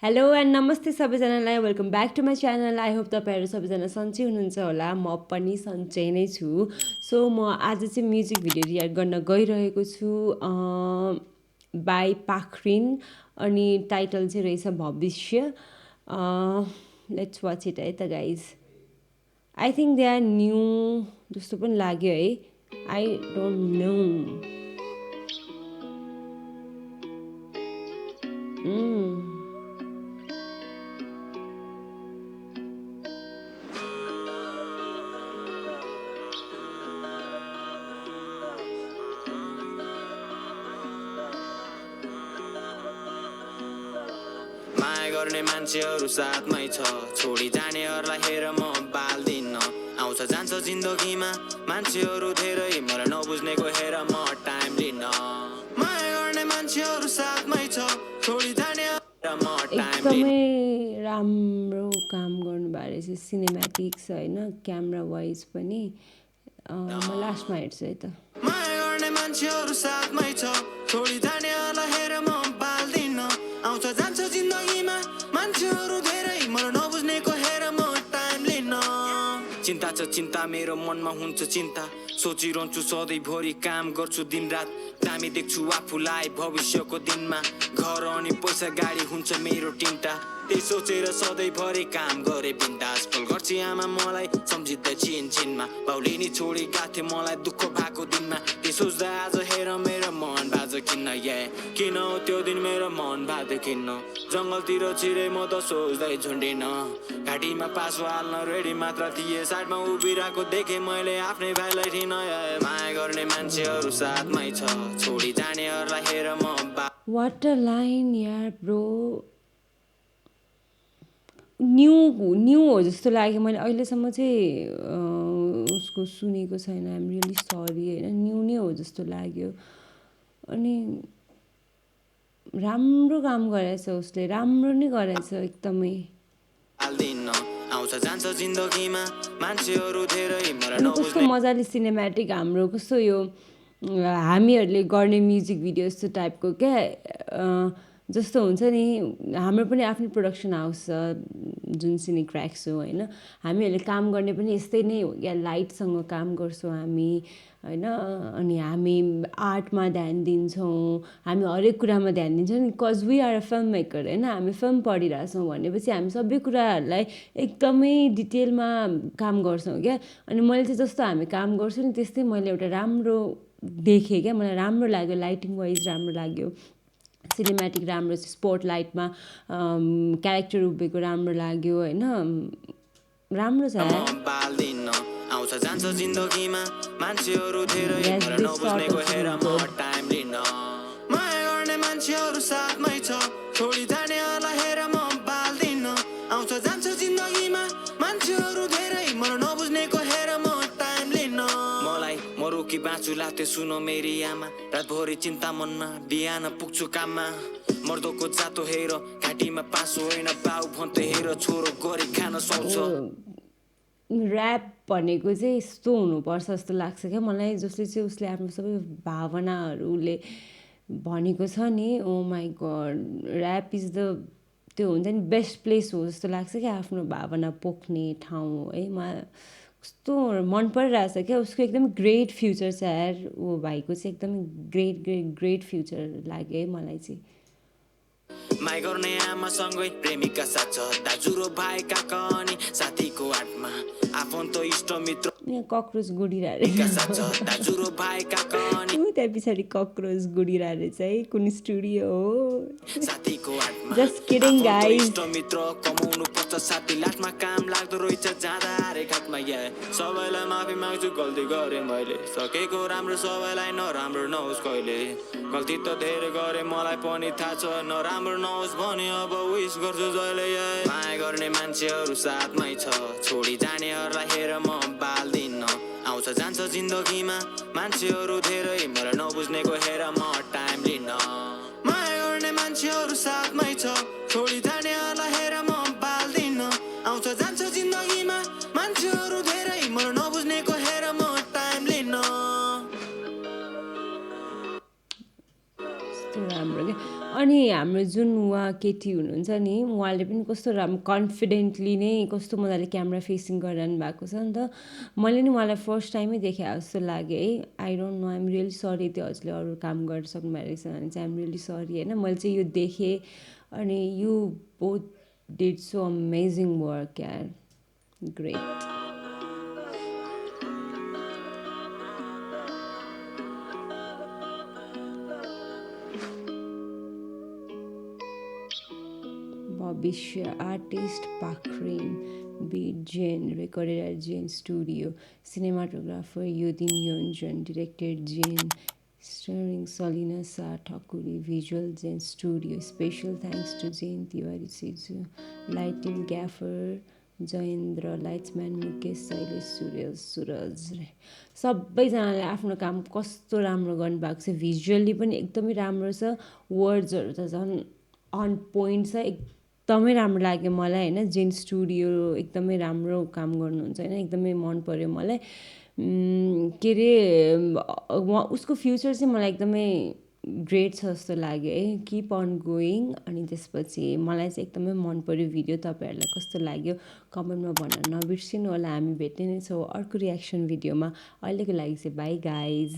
Hello and नमस्ते सबैजनालाई welcome back to my channel I hope तपाईँहरू सबैजना सन्चै हुनुहुन्छ होला म पनि सन्चै नै छु सो म आज चाहिँ म्युजिक भिडियो रियाक्ट गर्न गइरहेको छु बाई पाखरिन अनि टाइटल चाहिँ रहेछ भविष्य लेट्स वाच इट है त guys I think they are new जस्तो पनि लाग्यो है आई डोन्ट नो माया गर्ने मान्छेहरू साथमै छ छोडी जानेहरूलाई हेर म बाल्दिन आउँछ जान्छ जिन्दगीमा मान्छेहरू धेरै मलाई नबुझ्नेको हेर म टाइम लिन माया गर्ने मान्छेहरू साथमै छ छोडी जाने म टाइम लिन एकदमै राम्रो काम गर्नुभएको रहेछ सिनेमेटिक्स होइन क्यामेरा वाइज पनि म लास्टमा हेर्छु है त माया गर्ने मान्छेहरू साथमै छ छोडी जानेहरूलाई हेर म बाल्दिन आउँछ जान्छ जिन्दगीमा मान्छेहरू धेरै मलाई नबुझ्नेको हेर म टाइम लिन चिन्ता छ चिन्ता मेरो मनमा हुन्छ चिन्ता सोचिरहन्छु सधैँभरि काम गर्छु दिनरात दामी देख्छु आफूलाई भविष्यको दिनमा घर अनि पैसा गाडी हुन्छ मेरो टिन्टा त्यही सोचेर सधैँभरि काम गरे बिन्दास पल गर्छ आमा मलाई सम्झिँदै छिन छिनमा बाउले नि छोडी गाथे मलाई दुःख भएको दिनमा त्यही सोच्दा आज हेर मेरो मन बाजो किन्न किन हो त्यो दिन मेरो मन बाजो किन्न जङ्गलतिर छिरे म त सोच्दै झुन्डिन घाँटीमा पासो हाल्न रेडी मात्र थिए साइडमा उभिरहेको देखेँ मैले आफ्नै भाइलाई ठिन माया गर्ने मान्छेहरू साथमै छ छोडी जानेहरूलाई हेर म वाट अ लाइन यार ब्रो न्यू हो जस्तो लाग्यो मैले अहिलेसम्म चाहिँ उसको सुनेको छैन आइम रियली सरी होइन न्यू नै हो जस्तो लाग्यो अनि राम्रो काम गरेछ उसले राम्रो नै गरेछ एकदमै आउँछ जान्छ जिन्दगीमा मान्छेहरू धेरै मलाई अनि कस्तो मजाले सिनेमेटिक हाम्रो कस्तो यो हामीहरूले गर्ने म्युजिक भिडियो जस्तो टाइपको क्या जस्तो हुन्छ नि हाम्रो पनि आफ्नै प्रोडक्सन हाउस छ जुन सिने क्र्याक्स हो होइन हामीहरूले काम गर्ने पनि यस्तै नै हो क्या लाइटसँग काम गर्छौँ हामी होइन अनि हामी आर्टमा ध्यान दिन्छौँ हामी हरेक कुरामा ध्यान दिन्छौँ नि cause we are a film maker होइन हामी फिल्म पढिरहेछौँ भनेपछि हामी सबै कुराहरूलाई एकदमै डिटेलमा काम गर्छौँ क्या अनि मैले चाहिँ जस्तो हामी काम गर्छौँ नि त्यस्तै मैले एउटा राम्रो देखेँ क्या मलाई राम्रो लाग्यो लाइटिङ वाइज राम्रो लाग्यो सिनेमेटिक राम्रो स्पोट लाइटमा क्यारेक्टर उभिएको राम्रो लाग्यो होइन राम्रो छ आउँछ जान्छ जिन्दगीमा मान्छेहरू धेरै मलाई नबुझ्नेको हेर म टाइम लिन माया गर्ने मान्छेहरू साथमै छ छोडी जानेहरूलाई हेर म बाल्दिन आउँछ जान्छ जिन्दगीमा मान्छेहरू धेरै मलाई नबुझ्नेको हेर म टाइम लिन मलाई मरु कि बाँचु लाते सुनो मेरी आमा रातभरि चिन्ता मनमा बिहान पुग्छु काममा मर्दोको जातो हेर घाँटीमा पासो होइन बाउ भन्थे हेर छोरो गरी खान सक्छ ऱ्याप भनेको चाहिँ यस्तो हुनुपर्छ जस्तो लाग्छ क्या मलाई जसले चाहिँ उसले आफ्नो सबै भावनाहरूले भनेको छ नि oh my god rap is the त्यो हुन्छ नि बेस्ट प्लेस हो जस्तो लाग्छ क्या आफ्नो भावना पोख्ने ठाउँ है कस्तो मन परिरहेछ क्या उसको एकदम ग्रेट फ्युचर छ यार ऊ भाइको चाहिँ एकदमै ग्रेट फ्युचर लाग्यो है मलाई चाहिँ माया गर्ने आमासँगै प्रेमिका साथ छ दाजु र भाइ काका अनि साथीको आठमा आफन्त इष्ट मित्र यहाँ कक्रोच गुडिरहेको दाजु र भाइ काका अनि त्यहाँ पछाडि कक्रोच गुडिरहेको रहेछ है कुन स्टुडियो हो साथीको आठमा जस्ट किडिङ गाइज इष्ट मित्र कमाउनु पर्छ साथी लाटमा काम लाग्दो रहेछ जाँदा रे घाटमा सबैलाई माफी माग्छु गल्ती गरेँ मैले सकेको राम्रो सबैलाई नराम्रो नहोस् कहिले गल्ती त धेरै गरेँ मलाई पनि थाहा छ नराम्रो नहोस् भने अब विश गर्छु जहिले माया गर्ने मान्छेहरू साथमै छ छोडी जानेहरूलाई हेर म बाल्दिन आउँछ जान्छ जिन्दगीमा मान्छेहरू धेरै मलाई नबुझ्नेको हेर म टाइम लिन माया गर्ने मान्छेहरू साथमै छ छोडी जानेहरूलाई हेर म बाल्दिन आउँछ जान्छ जिन्दगीमा मान्छेहरू धेरै मलाई नबुझ्नेको हेर म टाइम लिन राम्रो क्या अनि हाम्रो हाम्रो जुन उहाँ केटी हुनुहुन्छ नि उहाँले पनि कस्तो राम्रो कन्फिडेन्टली नै कस्तो मजाले क्यामेरा फेसिङ गरिरहनु भएको छ नि त मैले नि उहाँलाई फर्स्ट टाइमै देखेँ जस्तो लाग्यो है I don't know I'm really sorry त्यो हजुरले अरू काम गर्न सक्नुभएको रहेछ भने चाहिँ आइएम रियली सरी होइन मैले चाहिँ यो देखेँ अनि you both did so amazing work यार ग्रेट भविष्य artist Pakhrin Beat Jain, recorded at Jain Studio. Cinematographer Yudin Yonjan, directed Jain, starring Salina Sa Thakuri, visual Jain Studio. Special thanks to Jain Tiwari Sizu. Lighting Gaffer Jayendra, Lightsman Mukesh Sailesh Suraj. सबैजनाले आफ्नो काम कस्तो राम्रो गर्नुभएको छ visually पनि एकदमै राम्रो छ वर्ड्सहरू त झन् अन पोइन्ट छ एकदमै राम्रो लाग्यो मलाई होइन जेन स्टुडियो एकदमै राम्रो काम गर्नुहुन्छ होइन एकदमै मन पर्यो मलाई के अरे उसको फ्युचर चाहिँ मलाई एकदमै ग्रेट छ जस्तो लाग्यो है किप अन गोइङ अनि त्यसपछि मलाई चाहिँ एकदमै मन पर्यो भिडियो तपाईँहरूलाई कस्तो लाग्यो कमेन्टमा भन्न नबिर्सिनु होला हामी भेट्ने नै छौँ अर्को रियाक्सन भिडियोमा अहिलेको लागि चाहिँ बाई गाइज